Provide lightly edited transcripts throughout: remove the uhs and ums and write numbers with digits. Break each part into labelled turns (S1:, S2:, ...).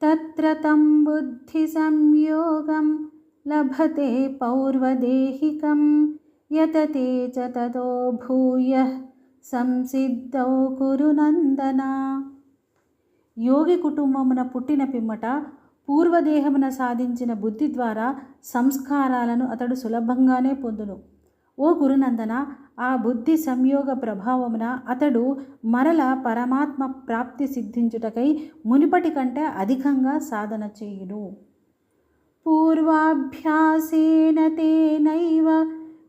S1: తత్ర తం బుద్ధి సంయోగం లభతే పౌర్వదేహికం యతతే చ తతో భూయః సంసిద్ధౌ కురు నందన. యోగి కుటుంబమున పుట్టిన పిమ్మట పూర్వదేహమున సాధించిన బుద్ధి ద్వారా సంస్కారాలను అతడు సులభంగానే పొందును. ఓ గురునందన, ఆ బుద్ధి సంయోగ ప్రభావమున అతడు మరల పరమాత్మ ప్రాప్తి సిద్ధించుటకై మునిపటి కంటే అధికంగా సాధన చేయును. పూర్వాభ్యాసేన తేనైవ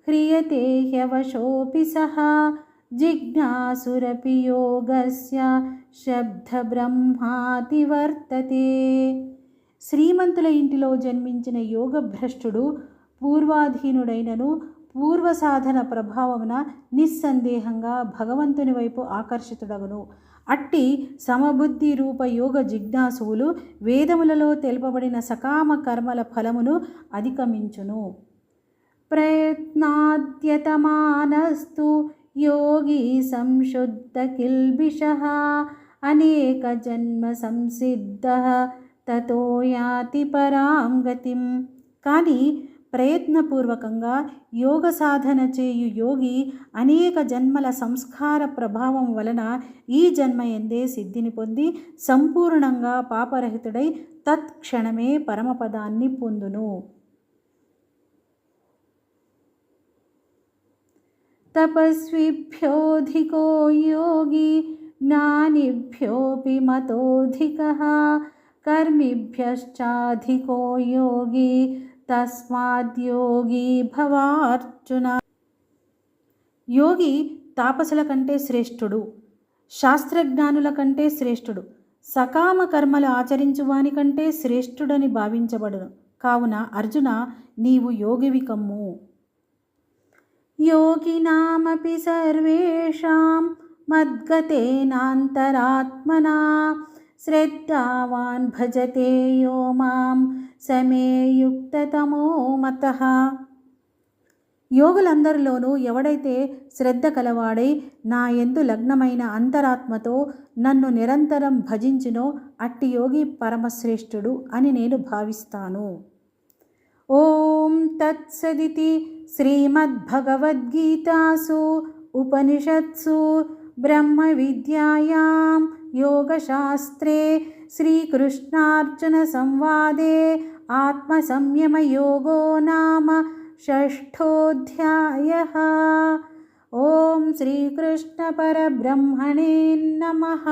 S1: హ్రియతే హ్యవశోపి సహా జిజ్ఞాసురపి యోగస్య శబ్ద బ్రహ్మాతి వర్తతే. శ్రీమంతుల ఇంటిలో జన్మించిన యోగభ్రష్టుడు పూర్వాధీనుడైనను పూర్వ సాధన ప్రభావమున నిస్సందేహంగా భగవంతుని వైపు ఆకర్షితుడగును. అట్టి సమబుద్ధి రూప యోగ జిజ్ఞాసువులు వేదములలో తెలుపబడిన సకామ కర్మల ఫలమును అధిగమించును. ప్రయత్నాద్యతమానస్తు యోగి సంశుద్ధ కిల్బిషః అనేక జన్మ సంసిద్ధః తతో యాతి పరాం గతిం. కానీ ప్రయత్నపూర్వకంగా యోగ సాధన చేయు యోగి అనేక జన్మల సంస్కార ప్రభావం వలన ఈ జన్మయందే సిద్ధిని పొంది సంపూర్ణంగా పాపరహితుడై తత్క్షణమే పరమపదాన్ని పొందును. తపస్విభ్యోధికో యోగి జ్ఞానిభ్యోపి మతోధికః కర్మిభ్యశ్చాధికో యోగి తస్మాద్యోగి భవార్జున. యోగి తాపసుల కంటే శ్రేష్ఠుడు, శాస్త్రజ్ఞానుల కంటే శ్రేష్ఠుడు, సకామ కర్మలు ఆచరించువాని కంటే శ్రేష్ఠుడని భావించబడును. కావున అర్జున, నీవు యోగివి కమ్ము. యోగినామపి సర్వేషాం మద్గతేనాంతరాత్మనా శ్రద్ధావాన్ భజతే యో మాం సమే యుక్తతమో మతః. యోగులందరిలోనూ ఎవడైతే శ్రద్ధ కలవాడై నా యందు లగ్నమైన అంతరాత్మతో నన్ను నిరంతరం భజించునో అట్టి యోగి పరమశ్రేష్ఠుడు అని నేను భావిస్తాను. ఓం తత్సదితి శ్రీమద్భగవద్గీతాసు ఉపనిషత్సు బ్రహ్మ విద్యాయాం యోగశాస్త్రే శ్రీకృష్ణార్జున సంవాదే ఆత్మసంయమయోగో నామ షష్ఠోధ్యాయః. ఓం శ్రీకృష్ణ పరబ్రహ్మణే నమః.